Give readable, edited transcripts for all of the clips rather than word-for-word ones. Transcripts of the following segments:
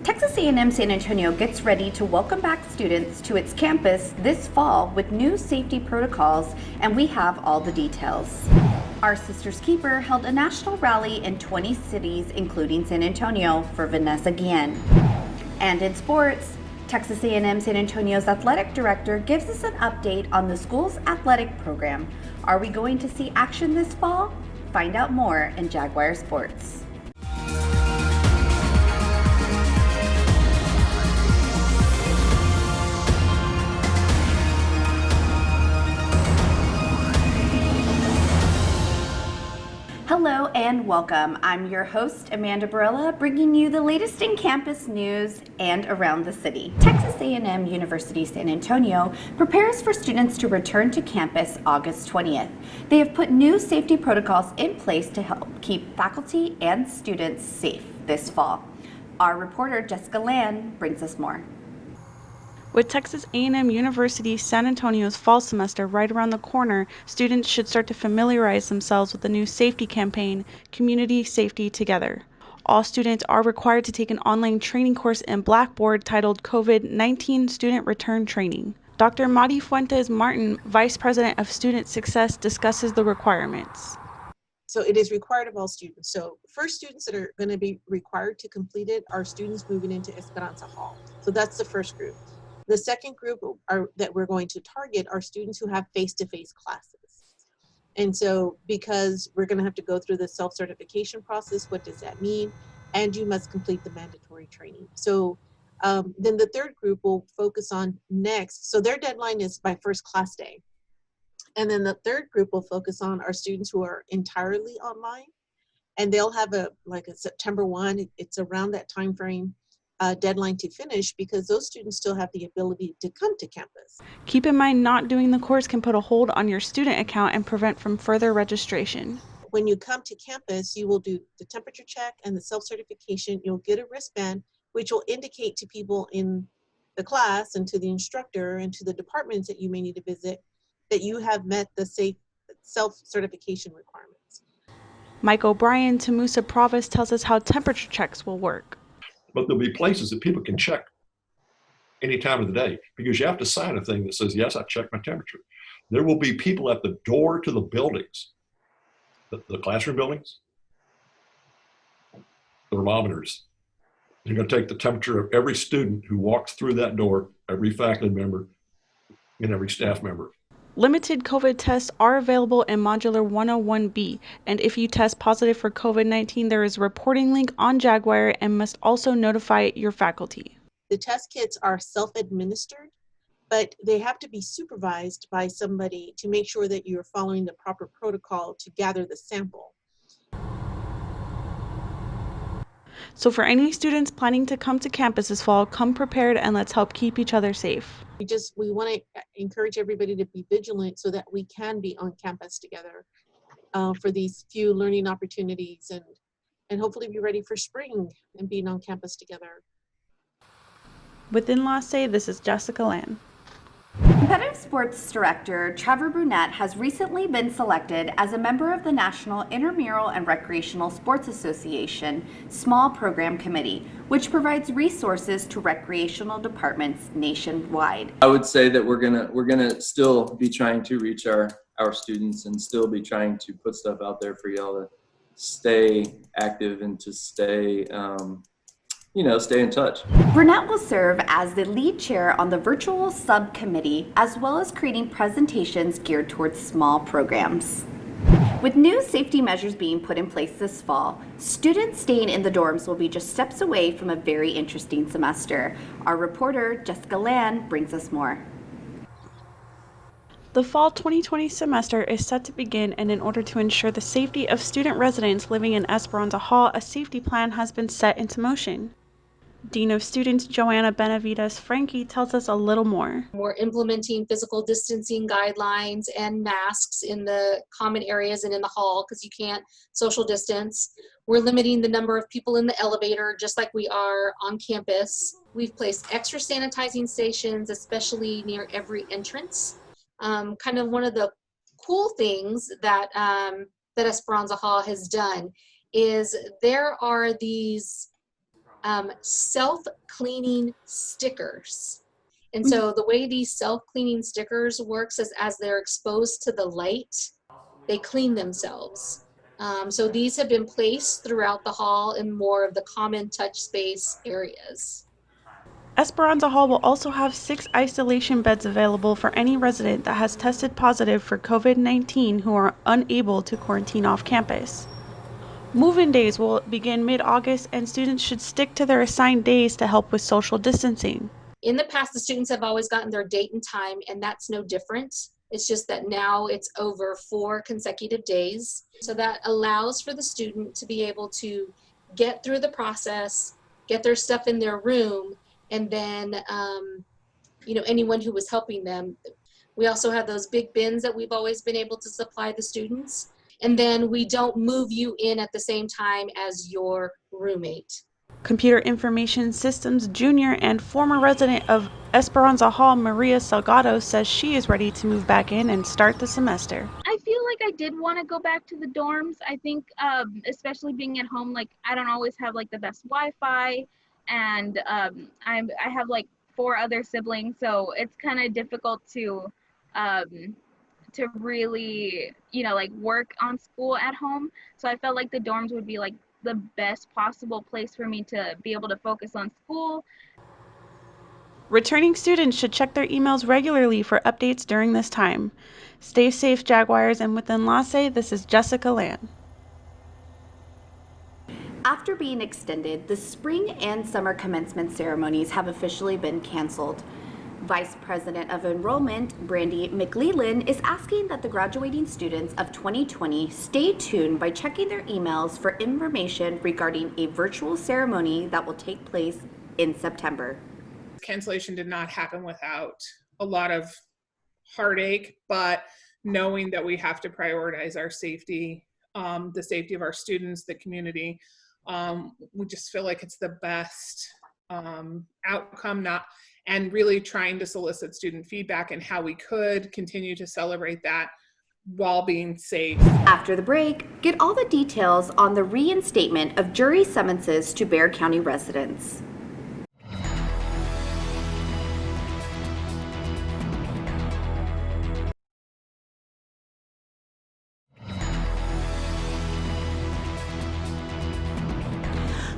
Texas A&M San Antonio gets ready to welcome back students to its campus this fall with new safety protocols, and we have all the details. Our Sisters Keeper held a national rally in 20 cities, including San Antonio, for Vanessa Guillen. And in sports, Texas A&M San Antonio's athletic director gives us an update on the school's athletic program. Are we going to see action this fall? Find out more in Jaguar Sports. Hello and welcome. I'm your host, Amanda Barela, bringing you the latest in campus news and around the city. Texas A&M University-San Antonio prepares for students to return to campus August 20th. They have put new safety protocols in place to help keep faculty and students safe this fall. Our reporter, Jessica Lann, brings us more. With Texas A&M University-San Antonio's fall semester right around the corner, students should start to familiarize themselves with the new safety campaign, Community Safety Together. All students are required to take an online training course in Blackboard titled COVID-19 Student Return Training. Dr. Madi Fuentes Martin, Vice President of Student Success, discusses the requirements. So it is required of all students. So first students that are going to be required to complete it are students moving into Esperanza Hall. So that's the first group. The second group that we're going to target are students who have face-to-face classes. And so because we're going to have to go through the self-certification process, what does that mean? And you must complete the mandatory training. So then the third group will focus on next. So their deadline is by first class day. And then the third group will focus on our students who are entirely online. And they'll have a September 1, it's around that time frame. Deadline to finish because those students still have the ability to come to campus. Keep in mind, not doing the course can put a hold on your student account and prevent from further registration. When you come to campus, you will do the temperature check and the self-certification. You'll get a wristband, which will indicate to people in the class and to the instructor and to the departments that you may need to visit that you have met the safe self-certification requirements. Mike O'Brien, Tamusa Provost, tells us how temperature checks will work. But there'll be places that people can check any time of the day because you have to sign a thing that says, yes, I checked my temperature. There will be people at the door to the buildings, the classroom buildings, thermometers. You're going to take the temperature of every student who walks through that door, every faculty member, and every staff member. Limited COVID tests are available in Modular 101B, and if you test positive for COVID-19, there is a reporting link on Jaguar and must also notify your faculty. The test kits are self-administered, but they have to be supervised by somebody to make sure that you're following the proper protocol to gather the sample. So for any students planning to come to campus this fall, come prepared and let's help keep each other safe. We want to encourage everybody to be vigilant so that we can be on campus together for these few learning opportunities and hopefully be ready for spring and being on campus together. With Enlace, this is Jessica Lann. Competitive Sports Director Trevor Brunette has recently been selected as a member of the National Intramural and Recreational Sports Association Small Program Committee, which provides resources to recreational departments nationwide. I would say that we're gonna still be trying to reach our students and still be trying to put stuff out there for y'all to stay active and to stay stay in touch. Brunette will serve as the lead chair on the virtual subcommittee, as well as creating presentations geared towards small programs. With new safety measures being put in place this fall, students staying in the dorms will be just steps away from a very interesting semester. Our reporter, Jessica Lann, brings us more. The fall 2020 semester is set to begin, and in order to ensure the safety of student residents living in Esperanza Hall, a safety plan has been set into motion. Dean of Students Joanna Benavides Frankie tells us a little more. We're implementing physical distancing guidelines and masks in the common areas and in the hall because you can't social distance. We're limiting the number of people in the elevator just like we are on campus. We've placed extra sanitizing stations, especially near every entrance. Kind of one of the cool things that Esperanza Hall has done is there are these self-cleaning stickers. And so the way these self-cleaning stickers works is as they're exposed to the light, they clean themselves. So these have been placed throughout the hall in more of the common touch space areas. Esperanza Hall will also have 6 isolation beds available for any resident that has tested positive for COVID-19 who are unable to quarantine off campus. Move-in days will begin mid-August, and students should stick to their assigned days to help with social distancing. In the past, the students have always gotten their date and time, and that's no different. It's just that now it's over 4 consecutive days. So that allows for the student to be able to get through the process, get their stuff in their room, and then, anyone who was helping them. We also have those big bins that we've always been able to supply the students. And then we don't move you in at the same time as your roommate. Computer Information Systems junior and former resident of Esperanza Hall, Maria Salgado, says she is ready to move back in and start the semester. I feel like I did want to go back to the dorms. I think, especially being at home, like I don't always have like the best Wi-Fi, and I have like 4 other siblings, so it's kind of difficult to really, like work on school at home. So I felt like the dorms would be like the best possible place for me to be able to focus on school. Returning students should check their emails regularly for updates during this time. Stay safe, Jaguars, and with Enlace, this is Jessica Lann. After being extended, the spring and summer commencement ceremonies have officially been canceled. Vice President of Enrollment, Brandy McLeland, is asking that the graduating students of 2020 stay tuned by checking their emails for information regarding a virtual ceremony that will take place in September. Cancellation did not happen without a lot of heartache, but knowing that we have to prioritize our safety, the safety of our students, the community, we just feel like it's the best outcome, and really trying to solicit student feedback and how we could continue to celebrate that while being safe. After the break, get all the details on the reinstatement of jury summonses to Bexar County residents.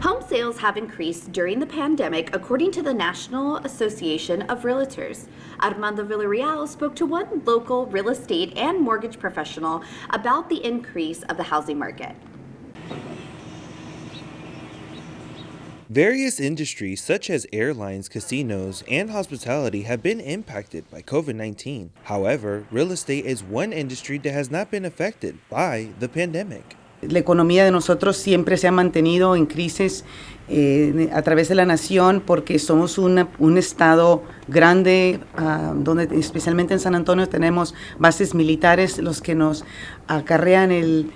Home sales have increased during the pandemic, according to the National Association of Realtors. Armando Villarreal spoke to one local real estate and mortgage professional about the increase of the housing market. Various industries such as airlines, casinos, and hospitality have been impacted by COVID-19. However, real estate is one industry that has not been affected by the pandemic. La economía de nosotros siempre se ha mantenido en crisis a través de la nación porque somos un estado grande, donde especialmente en San Antonio tenemos bases militares, los que nos acarrean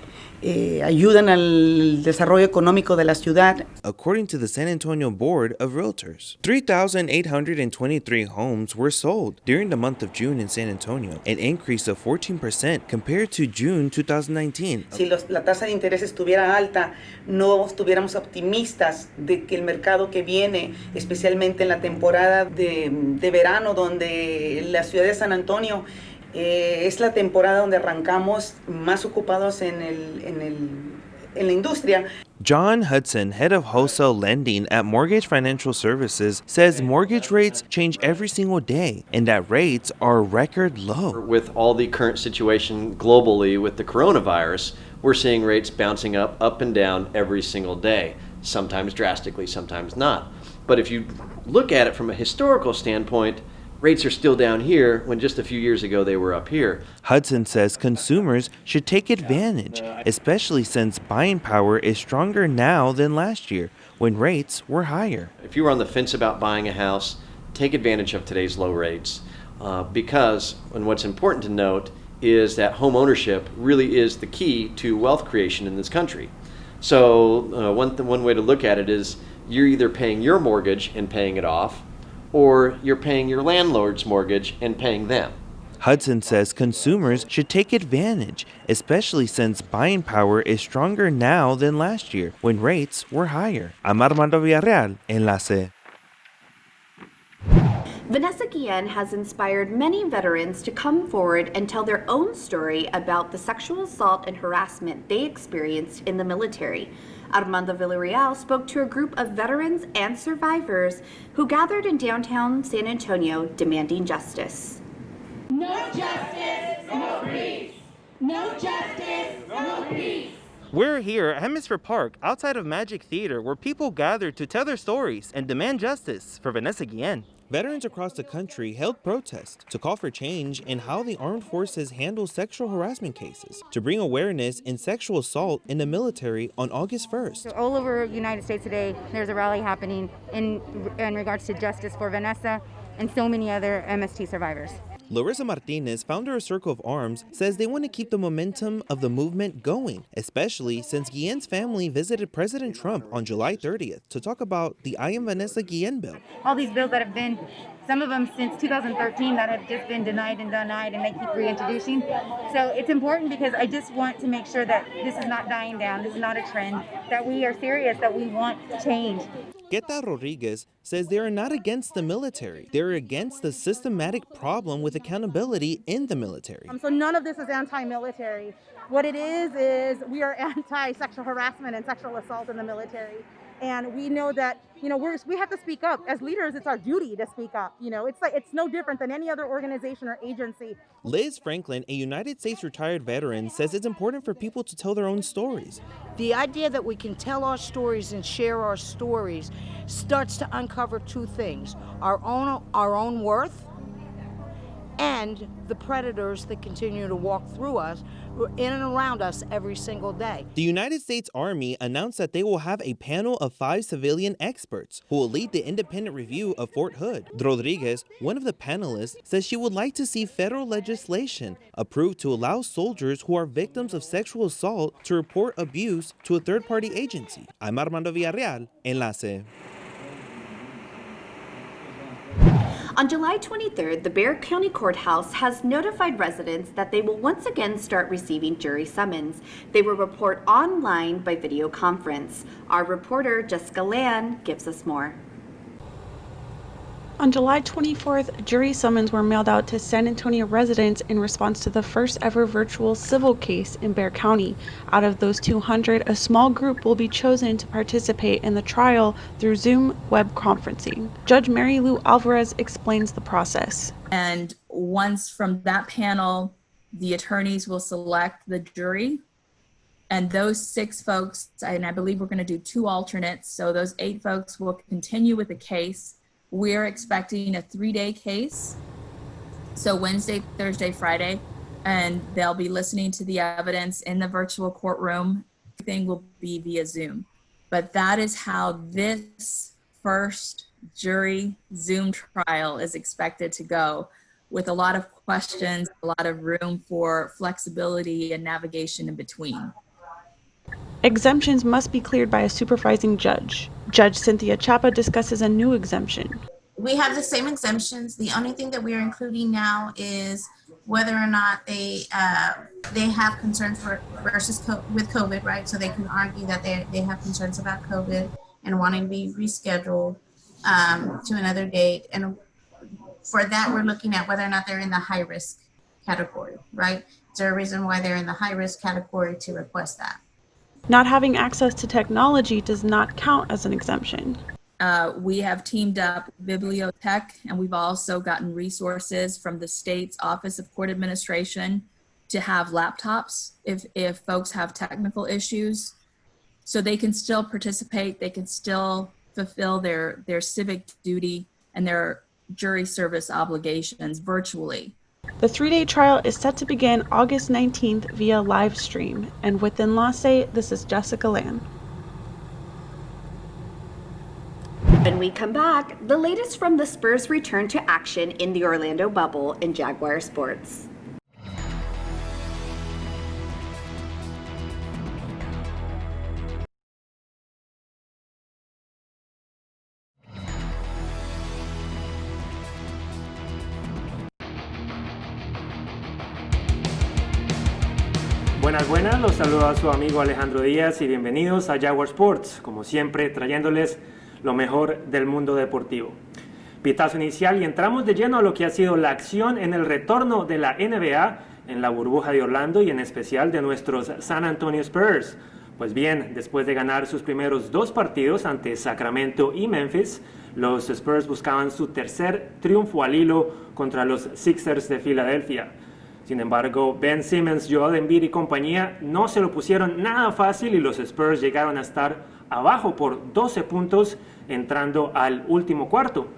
ayudan al desarrollo económico de la ciudad. According to the San Antonio Board of Realtors, 3,823 homes were sold during the month of June in San Antonio, an increase of 14% compared to June 2019. Si la tasa de interés estuviera alta, no estuviéramos optimistas de que el mercado que viene, especialmente en la temporada de verano, donde la ciudad de San Antonio es la temporada donde arrancamos más ocupados en la industria. John Hudson, head of wholesale lending at Mortgage Financial Services, says mortgage rates change every single day and that rates are record low. With all the current situation globally with the coronavirus, we're seeing rates bouncing up and down every single day, sometimes drastically, sometimes not. But if you look at it from a historical standpoint, rates are still down here when just a few years ago they were up here. Hudson says consumers should take advantage, especially since buying power is stronger now than last year when rates were higher. If you were on the fence about buying a house, take advantage of today's low rates because, and what's important to note, is that home ownership really is the key to wealth creation in this country. So one way to look at it is you're either paying your mortgage and paying it off, or you're paying your landlord's mortgage and paying them. Hudson says consumers should take advantage, especially since buying power is stronger now than last year when rates were higher. I'm Armando Villarreal, Enlace. Vanessa Guillen has inspired many veterans to come forward and tell their own story about the sexual assault and harassment they experienced in the military. Armando Villarreal spoke to a group of veterans and survivors who gathered in downtown San Antonio demanding justice. No justice, no peace. No justice, no peace. We're here at Hemisphere Park, outside of Magic Theater, where people gathered to tell their stories and demand justice for Vanessa Guillen. Veterans across the country held protests to call for change in how the armed forces handle sexual harassment cases, to bring awareness in sexual assault in the military on August 1st. So all over the United States today, there's a rally happening in regards to justice for Vanessa and so many other MST survivors. Larissa Martinez, founder of Circle of Arms, says they want to keep the momentum of the movement going, especially since Guillen's family visited President Trump on July 30th to talk about the I Am Vanessa Guillen bill. All these bills that have been, some of them since 2013, that have just been denied, and they keep reintroducing. So it's important because I just want to make sure that this is not dying down, this is not a trend, that we are serious, that we want change. Guetta Rodriguez says they are not against the military. They're against the systematic problem with accountability in the military. So none of this is anti-military. What it is we are anti-sexual harassment and sexual assault in the military. And we know that, we have to speak up. As leaders, it's our duty to speak up. It's no different than any other organization or agency. Liz Franklin, a United States retired veteran, says it's important for people to tell their own stories. The idea that we can tell our stories and share our stories starts to uncover two things: our own worth and the predators that continue to walk through us, in and around us every single day. The United States Army announced that they will have a panel of 5 civilian experts who will lead the independent review of Fort Hood. Rodriguez, one of the panelists, says she would like to see federal legislation approved to allow soldiers who are victims of sexual assault to report abuse to a third-party agency. I'm Armando Villarreal, Enlace. On July 23rd, the Bexar County Courthouse has notified residents that they will once again start receiving jury summons. They will report online by video conference. Our reporter, Jessica Lann, gives us more. On July 24th, jury summons were mailed out to San Antonio residents in response to the first ever virtual civil case in Bexar County. Out of those 200, a small group will be chosen to participate in the trial through Zoom web conferencing. Judge Mary Lou Alvarez explains the process. And once from that panel, the attorneys will select the jury. And those 6 folks, and I believe we're going to do 2 alternates, so those 8 folks will continue with the case. We're expecting a 3-day case, so Wednesday, Thursday, Friday, and they'll be listening to the evidence in the virtual courtroom. Everything will be via Zoom. But that is how this first jury Zoom trial is expected to go, with a lot of questions, a lot of room for flexibility and navigation in between. Exemptions must be cleared by a supervising judge. Judge Cynthia Chapa discusses a new exemption. We have the same exemptions. The only thing that we are including now is whether or not they have concerns with COVID, right? So they can argue that they have concerns about COVID and wanting to be rescheduled to another date. And for that, we're looking at whether or not they're in the high risk category, right? Is there a reason why they're in the high risk category to request that? Not having access to technology does not count as an exemption. We have teamed up with Bibliotech, and we've also gotten resources from the state's Office of Court Administration to have laptops if folks have technical issues. So they can still participate, they can still fulfill their civic duty and their jury service obligations virtually. The 3-day trial is set to begin August 19th via live stream. And with Enlace, this is Jessica Lann. When we come back, the latest from the Spurs' return to action in the Orlando bubble in Jaguar sports. Buenas, buenas, los saluda su amigo Alejandro Diaz y bienvenidos a Jaguar Sports, como siempre trayéndoles lo mejor del mundo deportivo. Pitazo inicial y entramos de lleno a lo que ha sido la acción en el retorno de la NBA en la burbuja de Orlando y en especial de nuestros San Antonio Spurs. Pues bien, después de ganar sus primeros 2 partidos ante Sacramento y Memphis, los Spurs buscaban su tercer triunfo al hilo contra los Sixers de Filadelfia. Sin embargo, Ben Simmons, Joel Embiid y compañía no se lo pusieron nada fácil y los Spurs llegaron a estar abajo por 12 puntos entrando al último cuarto.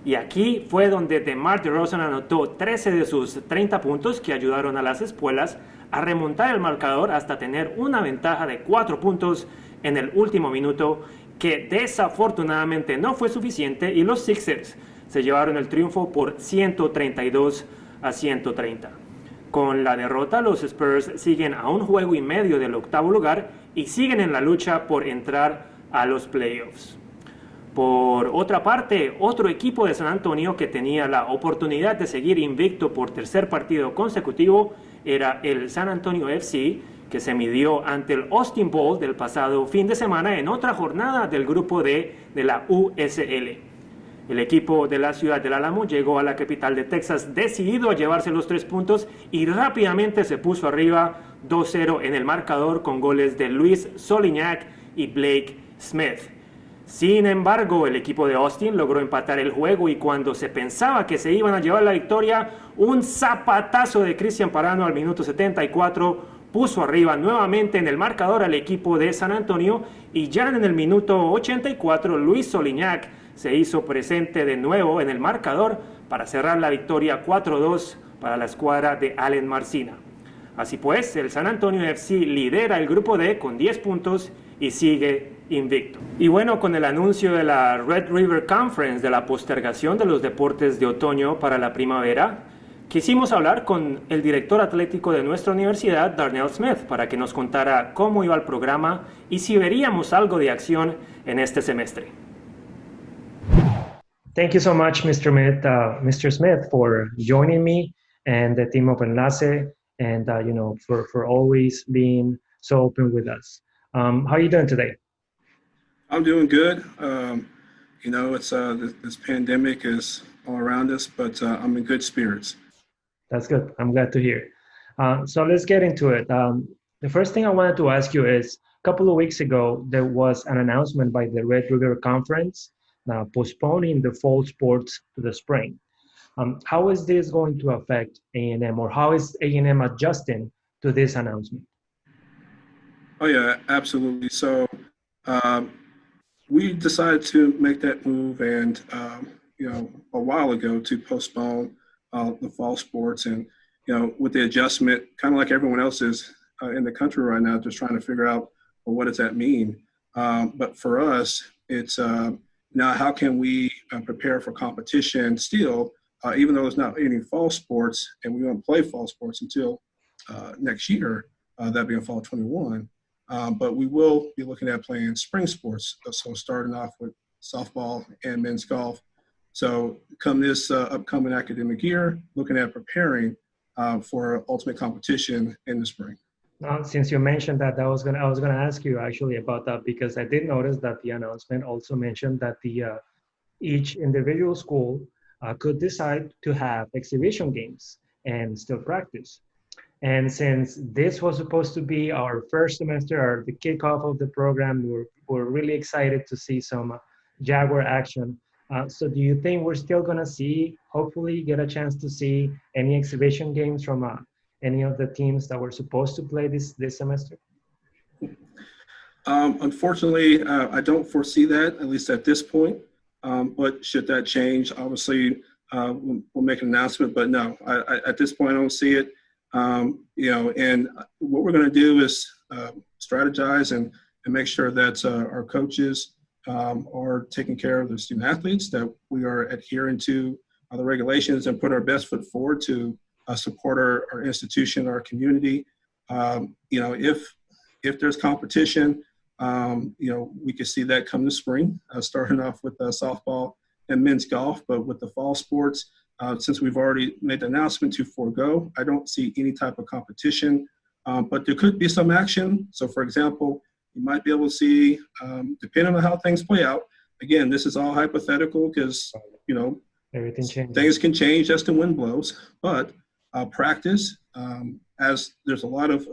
Y aquí fue donde DeMar DeRozan anotó 13 de sus 30 puntos que ayudaron a las espuelas a remontar el marcador hasta tener una ventaja de 4 puntos en el último minuto, que desafortunadamente no fue suficiente y los Sixers se llevaron el triunfo por 132-130. Con la derrota, los Spurs siguen a un juego y medio del octavo lugar y siguen en la lucha por entrar a los playoffs. Por otra parte, otro equipo de San Antonio que tenía la oportunidad de seguir invicto por tercer partido consecutivo era el San Antonio FC, que se midió ante el Austin Bowl del pasado fin de semana en otra jornada del grupo D de la USL. El equipo de la ciudad del Álamo llegó a la capital de Texas decidido a llevarse los 3 puntos y rápidamente se puso arriba 2-0 en el marcador con goles de Luis Solignac y Blake Smith. Sin embargo, el equipo de Austin logró empatar el juego y cuando se pensaba que se iban a llevar la victoria, un zapatazo de Cristian Parano al minuto 74 puso arriba nuevamente en el marcador al equipo de San Antonio y ya en el minuto 84 Luis Solignac se hizo presente de nuevo en el marcador para cerrar la victoria 4-2 para la escuadra de Allen Marcina. Así pues, el San Antonio FC lidera el grupo D con 10 puntos y sigue invicto. Y bueno, con el anuncio de la Red River Conference de la postergación de los deportes de otoño para la primavera, quisimos hablar con el director atlético de nuestra universidad, Darnell Smith, para que nos contara cómo iba el programa y si veríamos algo de acción en este semestre. Thank you so much, Mr. Smith, for joining me and the team of Enlace, and for always being so open with us. How are you doing today? I'm doing good. It's this pandemic is all around us, but I'm in good spirits. That's good. I'm glad to hear. So let's get into it. The first thing I wanted to ask you is, a couple of weeks ago, there was an announcement by the Red River Conference postponing the fall sports to the spring. How is this going to affect A&M, or how is A&M adjusting to this announcement? Oh yeah, absolutely. So we decided to make that move, and a while ago to postpone the fall sports, and with the adjustment, kind of like everyone else is in the country right now, just trying to figure out, well, what does that mean? But for us, it's now how can we prepare for competition still, even though there's not any fall sports, and we won't play fall sports until next year, that being fall 21. But we will be looking at playing spring sports, so starting off with softball and men's golf. So come this upcoming academic year, looking at preparing for ultimate competition in the spring. Now, since you mentioned that, I was gonna ask you actually about that, because I did notice that the announcement also mentioned that each individual school could decide to have exhibition games and still practice. And since this was supposed to be our first semester, or the kickoff of the program, we're really excited to see some Jaguar action. So do you think we're still going to hopefully get a chance to see any exhibition games from any of the teams that were supposed to play this semester? Unfortunately, I don't foresee that, at least at this point. But should that change, obviously, we'll make an announcement. But no, at this point, I don't see it. And what we're going to do is strategize and make sure that our coaches are taking care of the student athletes, that we are adhering to the regulations and put our best foot forward to support our institution, our community. If there's competition, we could see that come this spring, starting off with softball and men's golf. But with the fall sports, since we've already made the announcement to forego, I don't see any type of competition but there could be some action. So for example, you might be able to see, depending on how things play out, again, this is all hypothetical because, you know, Everything changes. things can change as the wind blows, but practice, as there's a lot of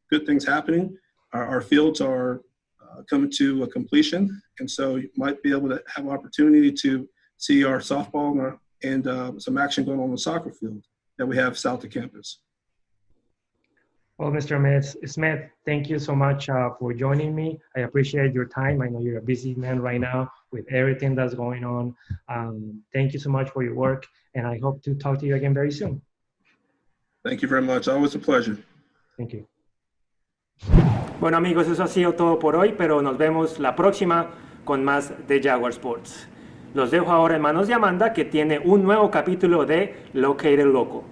good things happening. Our fields are coming to a completion, and so you might be able to have opportunity to see our softball and some action going on the soccer field that we have south of campus. Well, Mr. Smith, thank you so much for joining me. I appreciate your time. I know you're a busy man right now with everything that's going on. Thank you so much for your work, and I hope to talk to you again very soon. Thank you very much. Always a pleasure. Thank you. Bueno amigos, eso ha sido todo por hoy, pero nos vemos la próxima con más de Jaguar Sports. Los dejo ahora en manos de Amanda, que tiene un nuevo capítulo de Located Loco.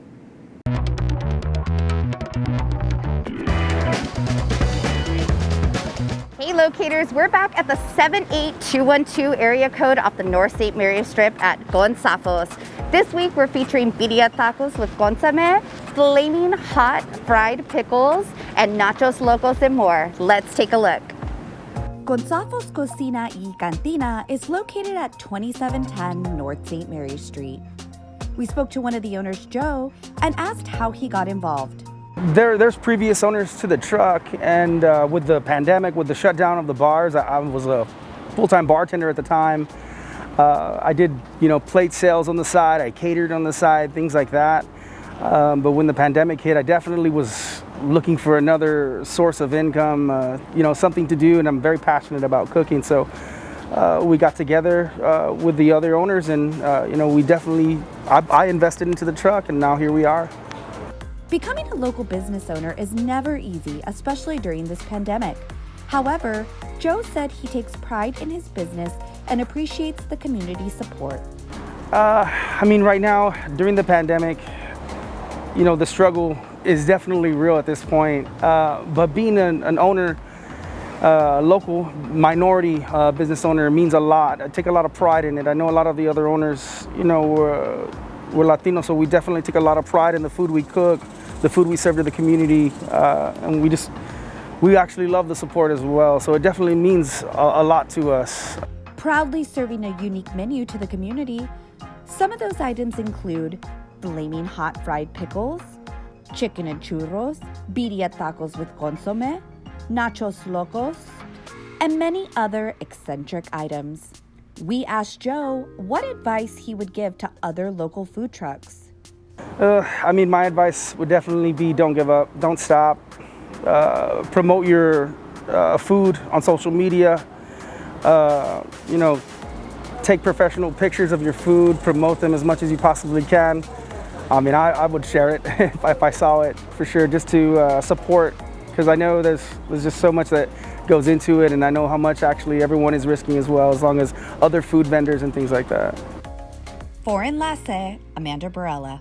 Hey locators, we're back at the 78212 area code off the North St. Mary Strip at Gonzafos. This week we're featuring birria tacos with consome, flaming hot fried pickles, and nachos locos and more. Let's take a look. Gonzafos Cocina y Cantina is located at 2710 North St. Mary Street. We spoke to one of the owners, Joe, and asked how he got involved. There's previous owners to the truck, and with the pandemic, with the shutdown of the bars, I was a full-time bartender at the time. I did, plate sales on the side, I catered on the side, things like that. But when the pandemic hit, I definitely was looking for another source of income, something to do, and I'm very passionate about cooking. So we got together with the other owners, and I invested into the truck, and now here we are. Becoming a local business owner is never easy, especially during this pandemic. However, Joe said he takes pride in his business and appreciates the community support. Right now, during the pandemic, the struggle is definitely real at this point. But being an owner, local minority business owner means a lot. I take a lot of pride in it. I know a lot of the other owners, we're Latino, so we definitely take a lot of pride in the food we cook, the food we serve to the community, and we actually love the support as well. So it definitely means a lot to us. Proudly serving a unique menu to the community, some of those items include flaming hot fried pickles, chicken and churros, birria tacos with consome, nachos locos, and many other eccentric items. We asked Joe what advice he would give to other local food trucks. My advice would definitely be don't give up, don't stop. Promote your food on social media. Take professional pictures of your food, promote them as much as you possibly can. I would share it if I saw it, for sure, just to support, because I know there's just so much that goes into it, and I know how much actually everyone is risking as well, as long as other food vendors and things like that. For Enlace, Amanda Barela.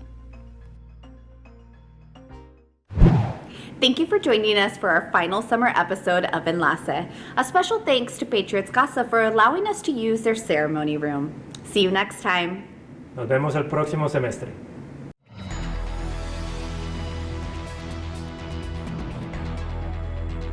Thank you for joining us for our final summer episode of Enlace. A special thanks to Patriots Casa for allowing us to use their ceremony room. See you next time. Nos vemos el próximo semestre.